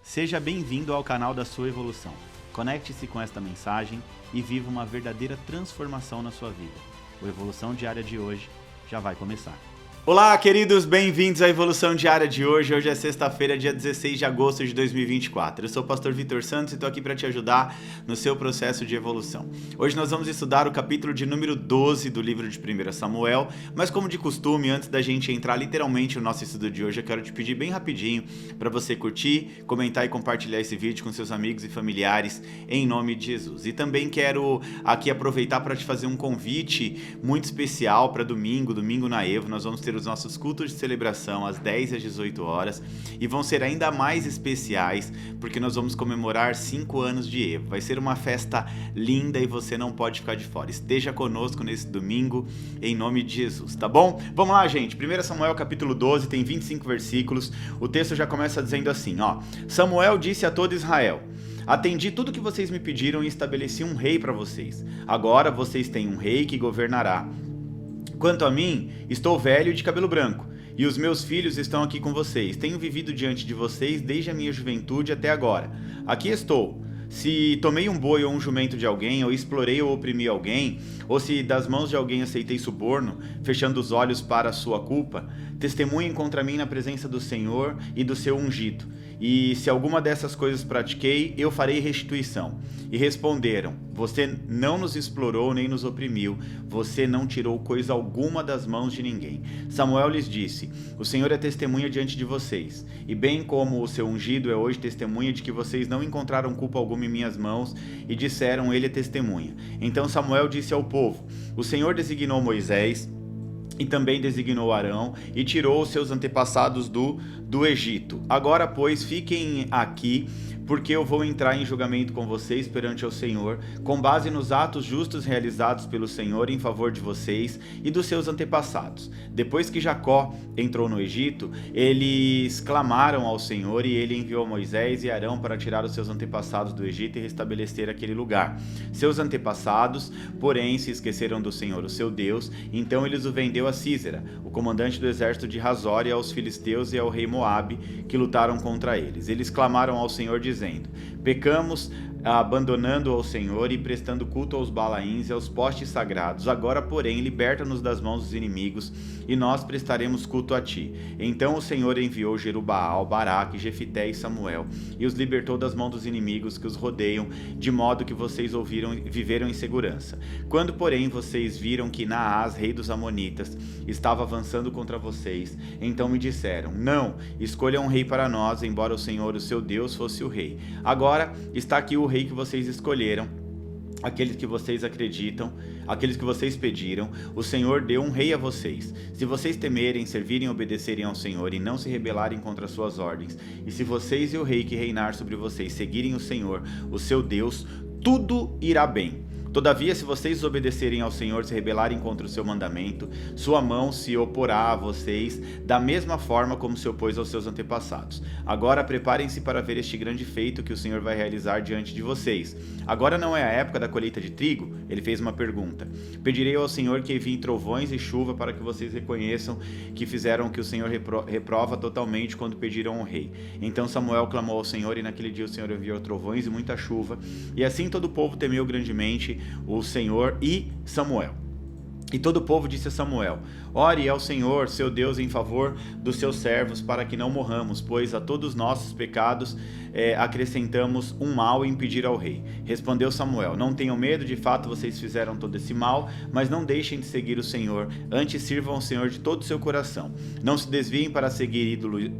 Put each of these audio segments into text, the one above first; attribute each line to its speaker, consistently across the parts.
Speaker 1: Seja bem-vindo ao canal da sua evolução. Conecte-se com esta mensagem e viva uma verdadeira transformação na sua vida. O Evolução Diária de hoje já vai começar. Olá, queridos, bem-vindos à Evolução Diária de hoje. Hoje é sexta-feira, dia 16 de agosto de 2024. Eu sou o pastor Vitor Santos e estou aqui para te ajudar no seu processo de evolução. Hoje nós vamos estudar o capítulo de número 12 do livro de 1 Samuel, mas como de costume, antes da gente entrar literalmente no nosso estudo de hoje, eu quero te pedir bem rapidinho para você curtir, comentar e compartilhar esse vídeo com seus amigos e familiares em nome de Jesus. E também quero aqui aproveitar para te fazer um convite muito especial para domingo na Evo. Nós vamos ter os nossos cultos de celebração às 10 e às 18 horas e vão ser ainda mais especiais porque nós vamos comemorar 5 anos de Evo. Vai ser uma festa linda e você não pode ficar de fora. Esteja conosco nesse domingo em nome de Jesus, tá bom? Vamos lá, gente. 1 Samuel capítulo 12 tem 25 versículos. O texto já começa dizendo assim, ó: Samuel disse a todo Israel: atendi tudo que vocês me pediram e estabeleci um rei para vocês. Agora vocês têm um rei que governará. Quanto a mim, estou velho e de cabelo branco, e os meus filhos estão aqui com vocês. Tenho vivido diante de vocês desde a minha juventude até agora. Aqui estou. Se tomei um boi ou um jumento de alguém, ou explorei ou oprimi alguém, ou se das mãos de alguém aceitei suborno, fechando os olhos para a sua culpa, testemunhem contra mim na presença do Senhor e do seu ungido. E se alguma dessas coisas pratiquei, eu farei restituição. E responderam: você não nos explorou nem nos oprimiu, você não tirou coisa alguma das mãos de ninguém. Samuel lhes disse: o Senhor é testemunha diante de vocês, e bem como o seu ungido é hoje testemunha de que vocês não encontraram culpa alguma em minhas mãos, e disseram: ele é testemunha. Então Samuel disse ao povo: o Senhor designou Moisés e também designou Arão e tirou os seus antepassados do Egito. Agora, pois, fiquem aqui, porque eu vou entrar em julgamento com vocês perante o Senhor, com base nos atos justos realizados pelo Senhor em favor de vocês e dos seus antepassados. Depois que Jacó entrou no Egito, eles clamaram ao Senhor e ele enviou Moisés e Arão para tirar os seus antepassados do Egito e restabelecer aquele lugar. Seus antepassados, porém, se esqueceram do Senhor, o seu Deus, então eles o vendeu a Sísera, o comandante do exército de Hazor, e aos filisteus e ao rei Moabe, que lutaram contra eles. Eles clamaram ao Senhor dizendo: pecamos abandonando ao Senhor e prestando culto aos Balaíns e aos postes sagrados. Agora, porém, liberta-nos das mãos dos inimigos e nós prestaremos culto a ti. Então o Senhor enviou Jerubaal, Baraque, Jefité e Samuel e os libertou das mãos dos inimigos que os rodeiam, de modo que vocês viveram em segurança. Quando, porém, vocês viram que Naás, rei dos Amonitas, estava avançando contra vocês, então me disseram: não, escolham um rei para nós, embora o Senhor, o seu Deus, fosse o rei. Agora está aqui o rei que vocês escolheram, aqueles que vocês acreditam, aqueles que vocês pediram. O Senhor deu um rei a vocês. Se vocês temerem, servirem e obedecerem ao Senhor e não se rebelarem contra suas ordens, e se vocês e o rei que reinar sobre vocês seguirem o Senhor, o seu Deus, tudo irá bem. Todavia, se vocês desobedecerem ao Senhor, se rebelarem contra o seu mandamento, sua mão se oporá a vocês da mesma forma como se opôs aos seus antepassados. Agora preparem-se para ver este grande feito que o Senhor vai realizar diante de vocês. Agora não é a época da colheita de trigo? Ele fez uma pergunta. Pedirei ao Senhor que envie trovões e chuva para que vocês reconheçam que fizeram o que o Senhor reprova totalmente quando pediram ao rei. Então Samuel clamou ao Senhor e naquele dia o Senhor enviou trovões e muita chuva, e assim todo o povo temeu grandemente o Senhor e Samuel. E todo o povo disse a Samuel: ore ao Senhor, seu Deus, em favor dos seus servos, para que não morramos, pois a todos os nossos pecados acrescentamos um mal em pedir ao rei. Respondeu Samuel: não tenham medo, de fato vocês fizeram todo esse mal, mas não deixem de seguir o Senhor, antes sirvam ao Senhor de todo o seu coração. Não se desviem para seguir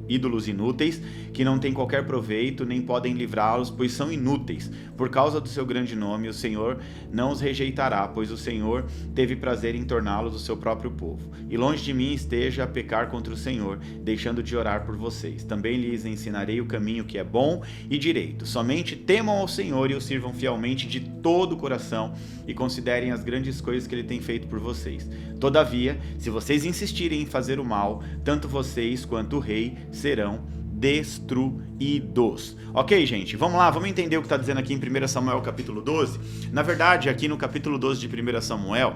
Speaker 1: ídolos inúteis, que não têm qualquer proveito, nem podem livrá-los, pois são inúteis. Por causa do seu grande nome, o Senhor não os rejeitará, pois o Senhor teve prazer em torná-los o seu próprio povo. E longe de mim esteja a pecar contra o Senhor, deixando de orar por vocês. Também lhes ensinarei o caminho que é bom e direito. Somente temam ao Senhor e o sirvam fielmente de todo o coração e considerem as grandes coisas que Ele tem feito por vocês. Todavia, se vocês insistirem em fazer o mal, tanto vocês quanto o rei serão destruídos. Ok, gente, vamos lá, vamos entender o que está dizendo aqui em 1 Samuel capítulo 12. Na verdade, aqui no capítulo 12 de 1 Samuel,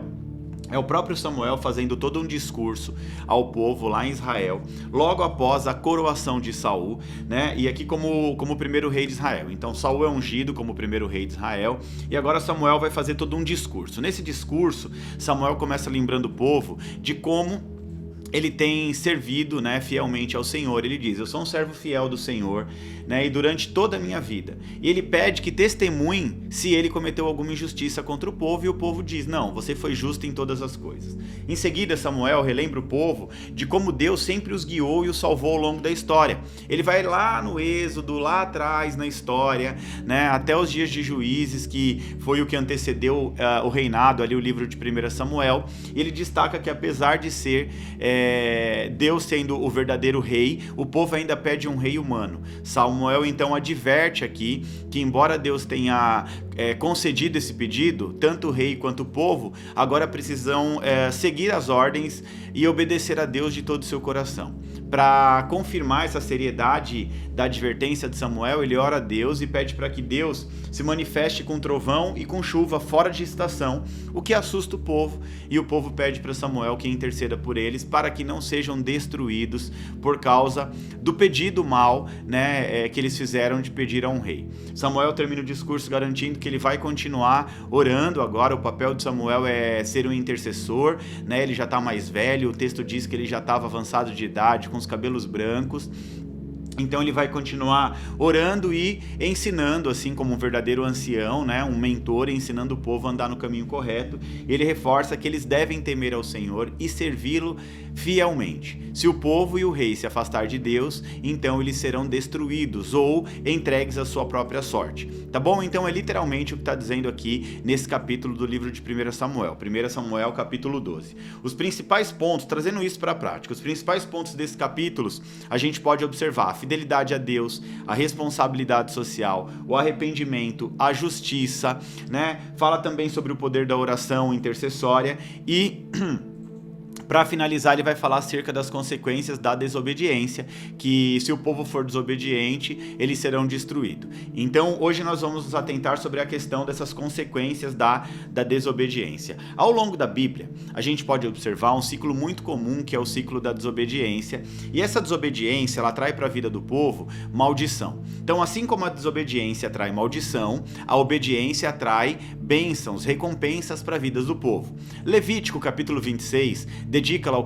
Speaker 1: É o próprio Samuel fazendo todo um discurso ao povo lá em Israel, logo após a coroação de Saul, né? E aqui como primeiro rei de Israel. Então Saul é ungido como primeiro rei de Israel, e agora Samuel vai fazer todo um discurso. Nesse discurso, Samuel começa lembrando o povo de como ele tem servido, né, fielmente ao Senhor. Ele diz: eu sou um servo fiel do Senhor, né, e durante toda a minha vida. E ele pede que testemunhem se ele cometeu alguma injustiça contra o povo, e o povo diz: não, você foi justo em todas as coisas. Em seguida, Samuel relembra o povo de como Deus sempre os guiou e os salvou ao longo da história. Ele vai lá no Êxodo, lá atrás na história, né, até os dias de Juízes, que foi o que antecedeu o reinado, ali o livro de 1 Samuel. E ele destaca que apesar de ser Deus sendo o verdadeiro rei, o povo ainda pede um rei humano. Samuel então adverte aqui que, embora Deus tenha concedido esse pedido, tanto o rei quanto o povo agora precisam seguir as ordens e obedecer a Deus de todo o seu coração. Para confirmar essa seriedade da advertência de Samuel, ele ora a Deus e pede para que Deus se manifeste com trovão e com chuva fora de estação, o que assusta o povo, e o povo pede para Samuel que interceda por eles para que não sejam destruídos por causa do pedido mal, né, que eles fizeram de pedir a um rei. Samuel termina o discurso garantindo que ele vai continuar orando agora. O papel de Samuel é ser um intercessor, né? Ele já está mais velho, o texto diz que ele já estava avançado de idade, com os cabelos brancos. Então ele vai continuar orando e ensinando, assim como um verdadeiro ancião, né, um mentor, ensinando o povo a andar no caminho correto. Ele reforça que eles devem temer ao Senhor e servi-lo fielmente. Se o povo e o rei se afastar de Deus, então eles serão destruídos ou entregues à sua própria sorte. Tá bom? Então é literalmente o que está dizendo aqui nesse capítulo do livro de 1 Samuel. 1 Samuel, capítulo 12. Os principais pontos, trazendo isso para a prática, os principais pontos desses capítulos, a gente pode observar: a fidelidade a Deus, a responsabilidade social, o arrependimento, a justiça, né? Fala também sobre o poder da oração intercessória e para finalizar, ele vai falar acerca das consequências da desobediência, que se o povo for desobediente, eles serão destruídos. Então, hoje nós vamos nos atentar sobre a questão dessas consequências da desobediência. Ao longo da Bíblia, a gente pode observar um ciclo muito comum, que é o ciclo da desobediência, e essa desobediência, ela traz para a vida do povo maldição. Então, assim como a desobediência atrai maldição, a obediência atrai bênçãos, recompensas para a vida do povo. Levítico, capítulo 26, dedica o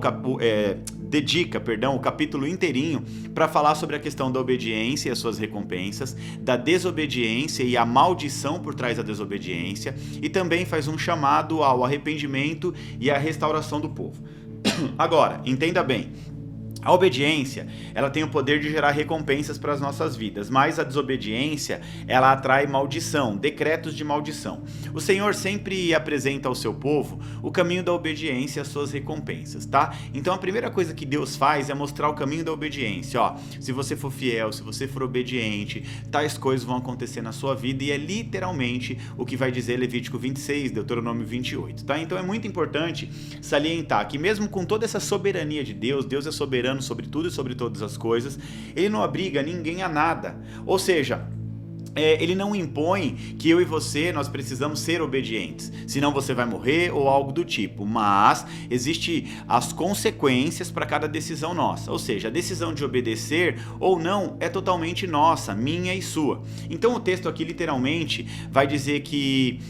Speaker 1: capítulo inteirinho para falar sobre a questão da obediência e as suas recompensas, da desobediência e a maldição por trás da desobediência, e também faz um chamado ao arrependimento e à restauração do povo. Agora, entenda bem, a obediência, ela tem o poder de gerar recompensas para as nossas vidas, mas a desobediência, ela atrai maldição, decretos de maldição. O Senhor sempre apresenta ao seu povo o caminho da obediência e as suas recompensas, tá? Então a primeira coisa que Deus faz é mostrar o caminho da obediência. Ó, se você for fiel, se você for obediente, tais coisas vão acontecer na sua vida, e é literalmente o que vai dizer Levítico 26, Deuteronômio 28, tá? Então é muito importante salientar que mesmo com toda essa soberania de Deus, Deus é soberano sobre tudo e sobre todas as coisas, ele não obriga ninguém a nada. Ou seja, ele não impõe que eu e você, nós precisamos ser obedientes, senão você vai morrer ou algo do tipo, mas existe as consequências para cada decisão nossa, ou seja, a decisão de obedecer ou não é totalmente nossa, minha e sua. Então o texto aqui literalmente vai dizer que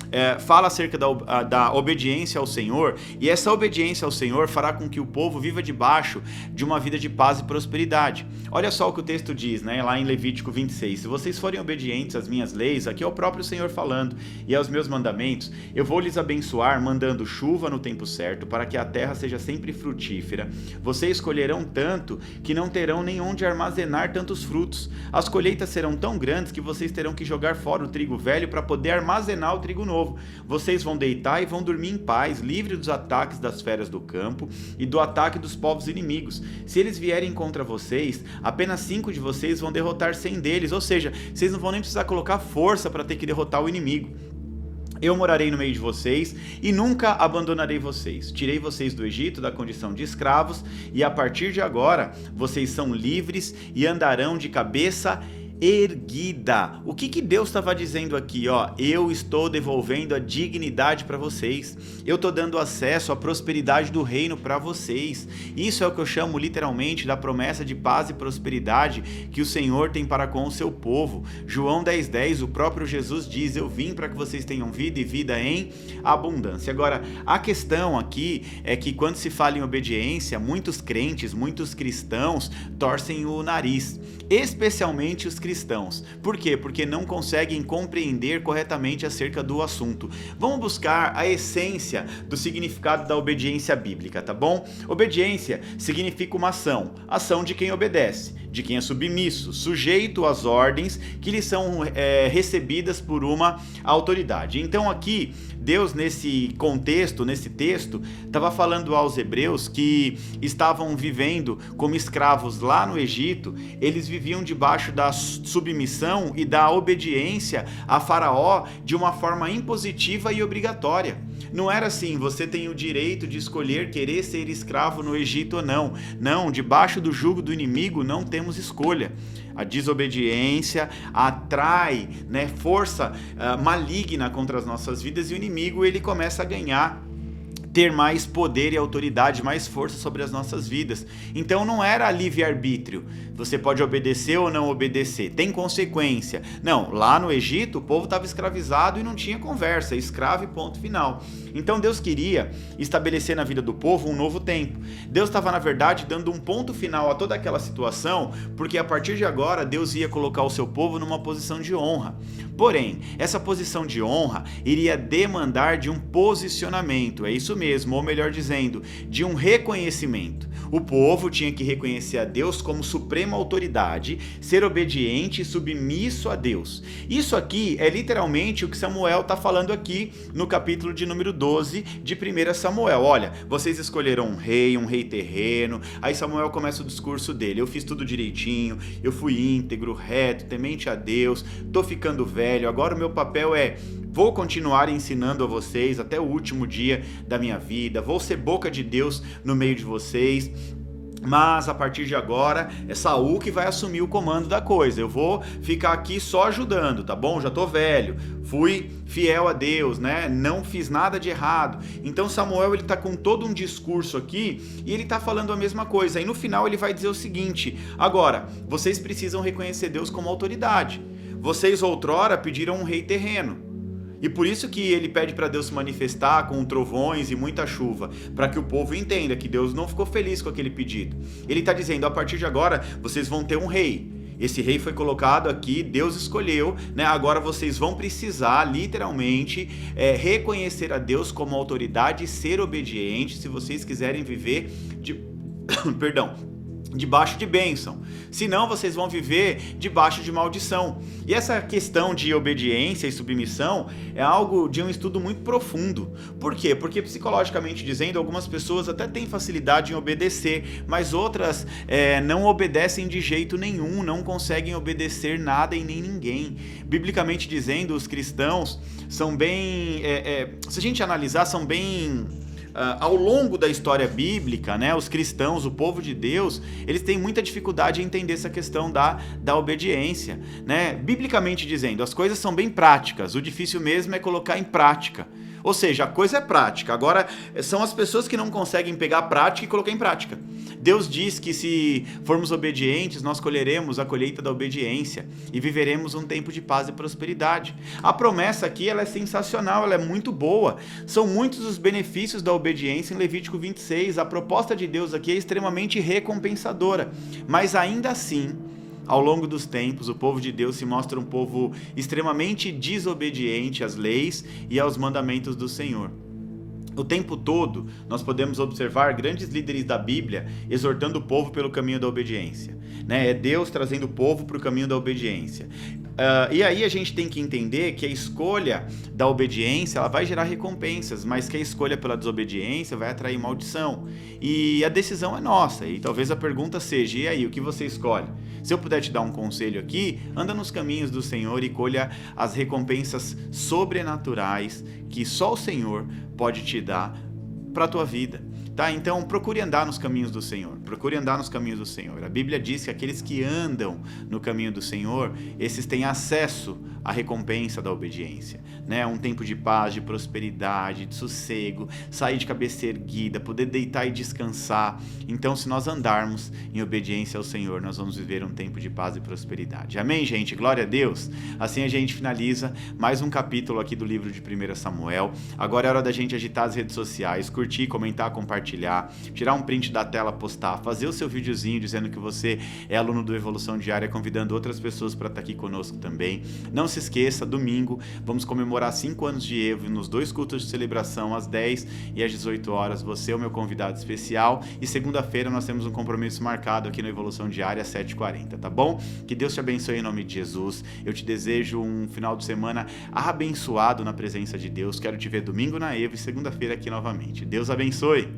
Speaker 1: fala acerca da obediência ao Senhor, e essa obediência ao Senhor fará com que o povo viva debaixo de uma vida de paz e prosperidade. Olha só o que o texto diz, né, lá em Levítico 26, se vocês forem obedientes às minhas leis, aqui é o próprio Senhor falando, e aos meus mandamentos, eu vou lhes abençoar, mandando chuva no tempo certo, para que a terra seja sempre frutífera. Vocês colherão tanto que não terão nem onde armazenar tantos frutos. As colheitas serão tão grandes que vocês terão que jogar fora o trigo velho para poder armazenar o trigo novo. Vocês vão deitar e vão dormir em paz, livre dos ataques das feras do campo e do ataque dos povos inimigos. Se eles vierem contra vocês, apenas 5 de vocês vão derrotar 100 deles, ou seja, vocês não vão nem precisar colocar força para ter que derrotar o inimigo. Eu morarei no meio de vocês e nunca abandonarei vocês. Tirei vocês do Egito, da condição de escravos, e a partir de agora vocês são livres e andarão de cabeça erguida. O que Deus estava dizendo aqui? Eu estou devolvendo a dignidade para vocês. Eu estou dando acesso à prosperidade do reino para vocês. Isso é o que eu chamo literalmente da promessa de paz e prosperidade que o Senhor tem para com o seu povo. João 10:10, o próprio Jesus diz: eu vim para que vocês tenham vida e vida em abundância. Agora, a questão aqui é que quando se fala em obediência, muitos crentes, muitos cristãos torcem o nariz, especialmente os cristãos. Por quê? Porque não conseguem compreender corretamente acerca do assunto. Vamos buscar a essência do significado da obediência bíblica, tá bom? Obediência significa uma ação de quem obedece, de quem é submisso, sujeito às ordens que lhe são recebidas por uma autoridade. Então aqui, Deus nesse contexto, nesse texto, estava falando aos hebreus que estavam vivendo como escravos lá no Egito. Eles viviam debaixo da submissão e da obediência a Faraó de uma forma impositiva e obrigatória. Não era assim, você tem o direito de escolher querer ser escravo no Egito ou não. Não, debaixo do jugo do inimigo não temos escolha. A desobediência atrai, força maligna contra as nossas vidas, e o inimigo ele começa a ter mais poder e autoridade, mais força sobre as nossas vidas. Então não era livre-arbítrio, você pode obedecer ou não obedecer, tem consequência. Não, lá no Egito o povo estava escravizado e não tinha conversa, escravo e ponto final. Então Deus queria estabelecer na vida do povo um novo tempo. Deus estava, na verdade, dando um ponto final a toda aquela situação, porque a partir de agora Deus ia colocar o seu povo numa posição de honra. Porém, essa posição de honra iria demandar de um posicionamento, é isso mesmo, ou melhor dizendo, de um reconhecimento. O povo tinha que reconhecer a Deus como suprema autoridade, ser obediente e submisso a Deus. Isso aqui é literalmente o que Samuel está falando aqui no capítulo de número 12 de 1 Samuel. Olha, vocês escolheram um rei terreno. Aí Samuel começa o discurso dele: eu fiz tudo direitinho, eu fui íntegro, reto, temente a Deus, tô ficando velho, agora o meu papel vou continuar ensinando a vocês até o último dia da minha vida, vou ser boca de Deus no meio de vocês. Mas a partir de agora é Saul que vai assumir o comando da coisa. Eu vou ficar aqui só ajudando, tá bom? Já tô velho, fui fiel a Deus, não fiz nada de errado. Então Samuel ele tá com todo um discurso aqui e ele tá falando a mesma coisa. E no final ele vai dizer o seguinte: agora, vocês precisam reconhecer Deus como autoridade. Vocês outrora pediram um rei terreno. E por isso que ele pede para Deus se manifestar com trovões e muita chuva, para que o povo entenda que Deus não ficou feliz com aquele pedido. Ele está dizendo: a partir de agora, vocês vão ter um rei. Esse rei foi colocado aqui, Deus escolheu, agora vocês vão precisar, literalmente, reconhecer a Deus como autoridade e ser obediente, se vocês quiserem viver debaixo de bênção. Senão vocês vão viver debaixo de maldição. E essa questão de obediência e submissão é algo de um estudo muito profundo. Por quê? Porque psicologicamente dizendo, algumas pessoas até têm facilidade em obedecer, mas outras não obedecem de jeito nenhum, não conseguem obedecer nada e nem ninguém. Biblicamente dizendo, os cristãos são bem, se a gente analisar, são bem... ao longo da história bíblica, os cristãos, o povo de Deus, eles têm muita dificuldade em entender essa questão da obediência, Biblicamente dizendo, as coisas são bem práticas, o difícil mesmo é colocar em prática. Ou seja, a coisa é prática. Agora, são as pessoas que não conseguem pegar a prática e colocar em prática. Deus diz que se formos obedientes, nós colheremos a colheita da obediência e viveremos um tempo de paz e prosperidade. A promessa aqui ela é sensacional, ela é muito boa. São muitos os benefícios da obediência em Levítico 26. A proposta de Deus aqui é extremamente recompensadora. Mas ainda assim, ao longo dos tempos, o povo de Deus se mostra um povo extremamente desobediente às leis e aos mandamentos do Senhor. O tempo todo, nós podemos observar grandes líderes da Bíblia exortando o povo pelo caminho da obediência. É Deus trazendo o povo para o caminho da obediência. E aí a gente tem que entender que a escolha da obediência ela vai gerar recompensas, mas que a escolha pela desobediência vai atrair maldição. E a decisão é nossa. E talvez a pergunta seja: e aí, o que você escolhe? Se eu puder te dar um conselho aqui, anda nos caminhos do Senhor e colha as recompensas sobrenaturais que só o Senhor pode te dar para a tua vida. tá? Então procure andar nos caminhos do Senhor, procure andar nos caminhos do Senhor. A Bíblia diz que aqueles que andam no caminho do Senhor, esses têm acesso à recompensa da obediência, né? Um tempo de paz, de prosperidade, de sossego, sair de cabeça erguida, poder deitar e descansar. Então, se nós andarmos em obediência ao Senhor, nós vamos viver um tempo de paz e prosperidade. Amém, gente? Glória a Deus. Assim a gente finaliza mais um capítulo aqui do livro de 1 Samuel. Agora é hora da gente agitar as redes sociais, curtir, comentar, compartilhar, tirar um print da tela, postar, fazer o seu videozinho dizendo que você é aluno do Evolução Diária, convidando outras pessoas para estar aqui conosco também. Não se esqueça, domingo vamos comemorar 5 anos de Evo nos 2 cultos de celebração, às 10 e às 18 horas. Você é o meu convidado especial e segunda-feira nós temos um compromisso marcado aqui no Evolução Diária às 7h40, tá bom? Que Deus te abençoe em nome de Jesus. Eu te desejo um final de semana abençoado na presença de Deus. Quero te ver domingo na Evo e segunda-feira aqui novamente. Deus abençoe!